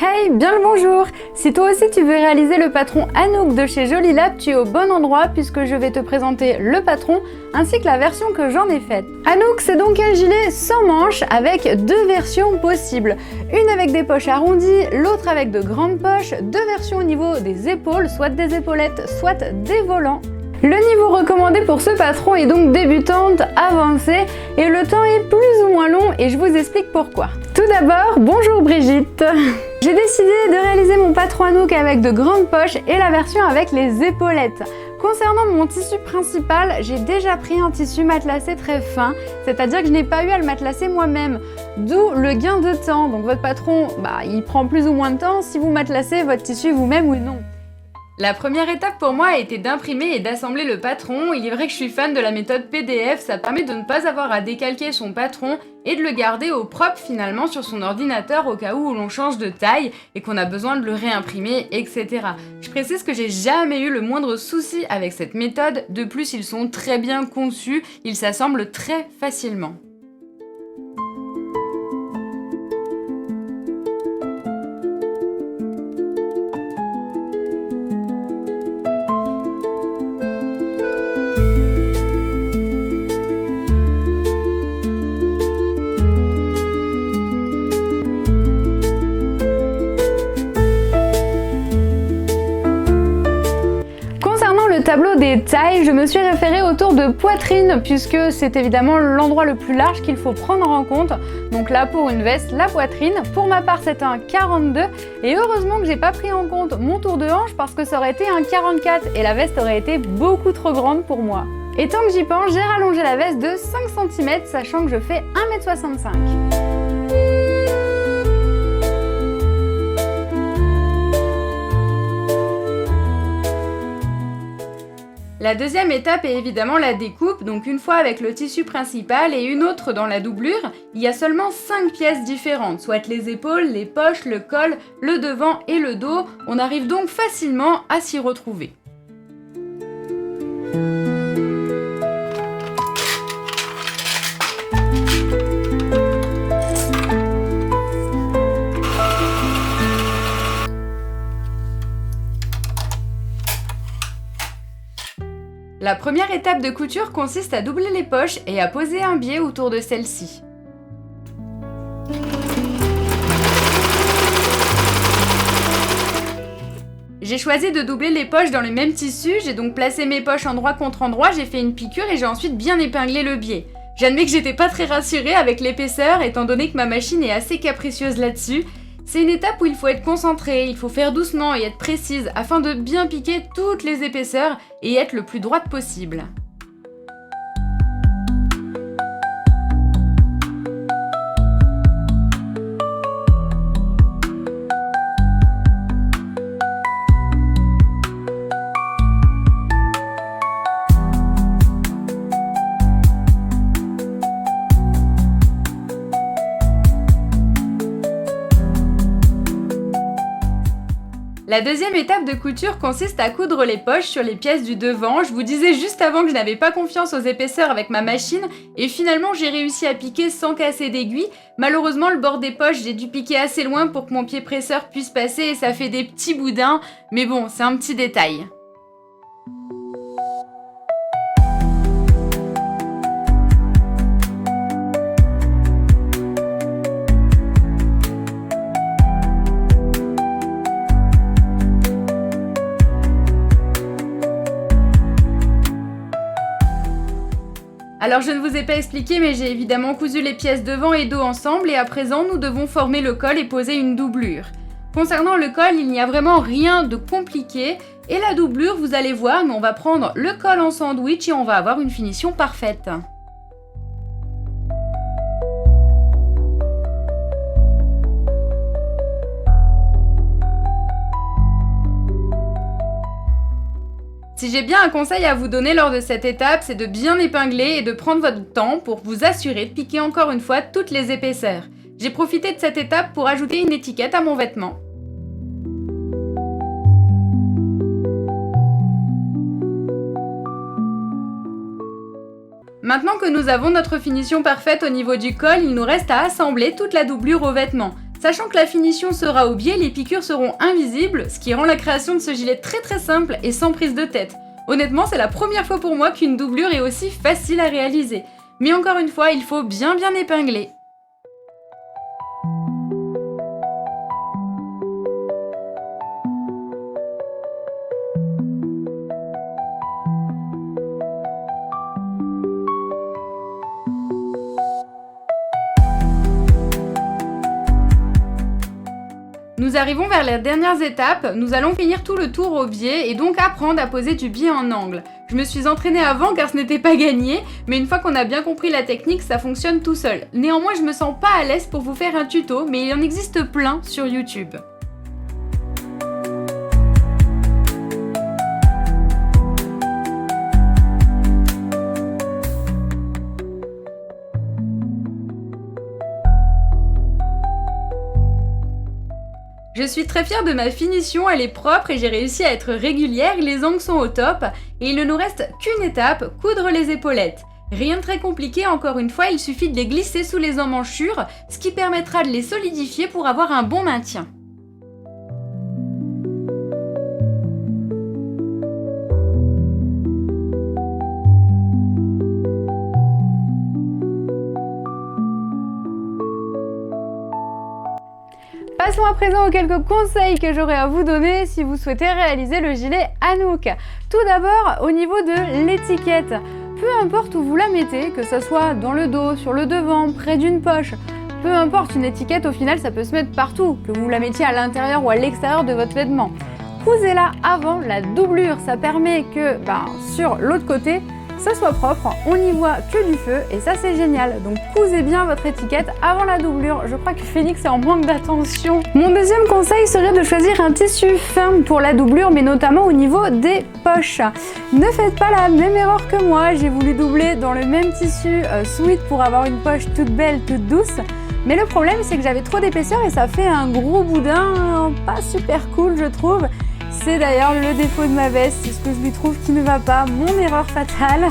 Hey, bien le bonjour! Si toi aussi tu veux réaliser le patron Anouk de chez Joli Lab, tu es au bon endroit puisque je vais te présenter le patron ainsi que la version que j'en ai faite. Anouk, c'est donc un gilet sans manches avec deux versions possibles. Une avec des poches arrondies, l'autre avec de grandes poches, deux versions au niveau des épaules, soit des épaulettes, soit des volants. Le niveau recommandé pour ce patron est donc débutante, avancée et le temps est plus ou moins long et je vous explique pourquoi. Tout d'abord, bonjour Brigitte. J'ai décidé de réaliser mon patron Anouk avec de grandes poches et la version avec les épaulettes. Concernant mon tissu principal, j'ai déjà pris un tissu matelassé très fin, c'est-à-dire que je n'ai pas eu à le matelasser moi-même, d'où le gain de temps. Donc votre patron, il prend plus ou moins de temps si vous matelassez votre tissu vous-même ou non. La première étape pour moi a été d'imprimer et d'assembler le patron. Il est vrai que je suis fan de la méthode PDF, ça permet de ne pas avoir à décalquer son patron et de le garder au propre finalement sur son ordinateur au cas où l'on change de taille et qu'on a besoin de le réimprimer, etc. Je précise que j'ai jamais eu le moindre souci avec cette méthode, de plus ils sont très bien conçus, ils s'assemblent très facilement. Tableau des tailles, je me suis référée au tour de poitrine puisque c'est évidemment l'endroit le plus large qu'il faut prendre en compte. Donc là pour une veste, la poitrine. Pour ma part c'est un 42 et heureusement que j'ai pas pris en compte mon tour de hanche parce que ça aurait été un 44 et la veste aurait été beaucoup trop grande pour moi. Et tant que j'y pense, j'ai rallongé la veste de 5 cm sachant que je fais 1,65 m. La deuxième étape est évidemment la découpe, donc une fois avec le tissu principal et une autre dans la doublure, il y a seulement 5 pièces différentes, soit les épaules, les poches, le col, le devant et le dos, on arrive donc facilement à s'y retrouver. La première étape de couture consiste à doubler les poches et à poser un biais autour de celle-ci. J'ai choisi de doubler les poches dans le même tissu, j'ai donc placé mes poches endroit contre endroit, j'ai fait une piqûre et j'ai ensuite bien épinglé le biais. J'admets que j'étais pas très rassurée avec l'épaisseur étant donné que ma machine est assez capricieuse là-dessus. C'est une étape où il faut être concentré, il faut faire doucement et être précise afin de bien piquer toutes les épaisseurs et être le plus droite possible. La deuxième étape de couture consiste à coudre les poches sur les pièces du devant. Je vous disais juste avant que je n'avais pas confiance aux épaisseurs avec ma machine et finalement j'ai réussi à piquer sans casser d'aiguille. Malheureusement le bord des poches j'ai dû piquer assez loin pour que mon pied presseur puisse passer et ça fait des petits boudins, mais bon c'est un petit détail. Alors je ne vous ai pas expliqué mais j'ai évidemment cousu les pièces devant et dos ensemble et à présent nous devons former le col et poser une doublure. Concernant le col, il n'y a vraiment rien de compliqué et la doublure vous allez voir, mais on va prendre le col en sandwich et on va avoir une finition parfaite. Si j'ai bien un conseil à vous donner lors de cette étape, c'est de bien épingler et de prendre votre temps pour vous assurer de piquer encore une fois toutes les épaisseurs. J'ai profité de cette étape pour ajouter une étiquette à mon vêtement. Maintenant que nous avons notre finition parfaite au niveau du col, il nous reste à assembler toute la doublure au vêtement. Sachant que la finition sera au biais, les piqûres seront invisibles, ce qui rend la création de ce gilet très simple et sans prise de tête. Honnêtement, c'est la première fois pour moi qu'une doublure est aussi facile à réaliser. Mais encore une fois, il faut bien épingler. Nous arrivons vers les dernières étapes, nous allons finir tout le tour au biais et donc apprendre à poser du biais en angle. Je me suis entraînée avant car ce n'était pas gagné, mais une fois qu'on a bien compris la technique, ça fonctionne tout seul. Néanmoins, je me sens pas à l'aise pour vous faire un tuto, mais il en existe plein sur YouTube. Je suis très fière de ma finition, elle est propre et j'ai réussi à être régulière, les angles sont au top et il ne nous reste qu'une étape, coudre les épaulettes. Rien de très compliqué, encore une fois, il suffit de les glisser sous les emmanchures, ce qui permettra de les solidifier pour avoir un bon maintien. Passons à présent aux quelques conseils que j'aurais à vous donner si vous souhaitez réaliser le gilet Anouk. Tout d'abord, au niveau de l'étiquette. Peu importe où vous la mettez, que ce soit dans le dos, sur le devant, près d'une poche, peu importe, une étiquette au final ça peut se mettre partout, que vous la mettiez à l'intérieur ou à l'extérieur de votre vêtement. Cousez-la avant la doublure, ça permet que sur l'autre côté, ça soit propre, on n'y voit que du feu et ça c'est génial. Donc cousez bien votre étiquette avant la doublure. Je crois que Phoenix est en manque d'attention. Mon deuxième conseil serait de choisir un tissu fin pour la doublure, mais notamment au niveau des poches. Ne faites pas la même erreur que moi, j'ai voulu doubler dans le même tissu sweat pour avoir une poche toute belle, toute douce. Mais le problème c'est que j'avais trop d'épaisseur et ça fait un gros boudin pas super cool je trouve. C'est d'ailleurs le défaut de ma veste, c'est ce que je lui trouve qui ne va pas, mon erreur fatale.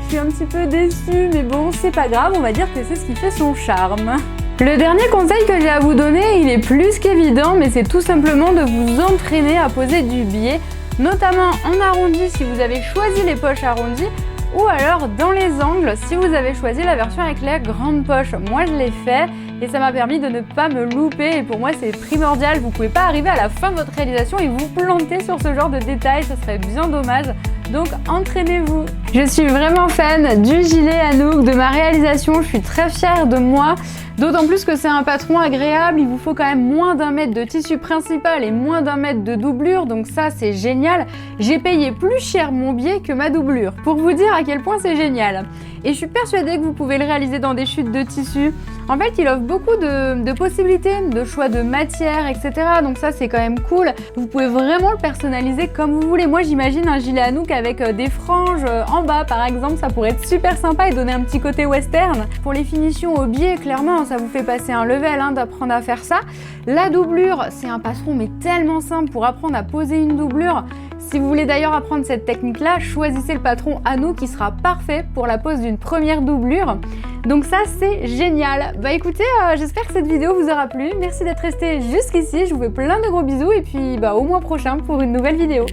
Je suis un petit peu déçue, mais bon, c'est pas grave, on va dire que c'est ce qui fait son charme. Le dernier conseil que j'ai à vous donner, il est plus qu'évident, mais c'est tout simplement de vous entraîner à poser du biais, notamment en arrondi si vous avez choisi les poches arrondies, ou alors dans les angles si vous avez choisi la version avec les grandes poches. Moi je l'ai fait et ça m'a permis de ne pas me louper et pour moi c'est primordial. Vous pouvez pas arriver à la fin de votre réalisation et vous planter sur ce genre de détails, ce serait bien dommage. Donc entraînez-vous. Je suis vraiment fan du gilet Anouk, de ma réalisation, je suis très fière de moi. D'autant plus que c'est un patron agréable, il vous faut quand même moins d'1 mètre de tissu principal et moins d'1 mètre de doublure, donc ça c'est génial. J'ai payé plus cher mon biais que ma doublure, pour vous dire à quel point c'est génial. Et je suis persuadée que vous pouvez le réaliser dans des chutes de tissu. En fait, il offre beaucoup de possibilités, de choix de matière, etc. Donc ça c'est quand même cool. Vous pouvez vraiment le personnaliser comme vous voulez. Moi j'imagine un gilet Anouk avec des franges en bas par exemple, ça pourrait être super sympa et donner un petit côté western. Pour les finitions au biais, clairement, ça vous fait passer un level d'apprendre à faire ça. La doublure, c'est un patron mais tellement simple pour apprendre à poser une doublure. Si vous voulez d'ailleurs apprendre cette technique-là, choisissez le patron Anouk qui sera parfait pour la pose d'une première doublure. Donc ça, c'est génial. Bah écoutez, j'espère que cette vidéo vous aura plu. Merci d'être resté jusqu'ici. Je vous fais plein de gros bisous et puis au mois prochain pour une nouvelle vidéo.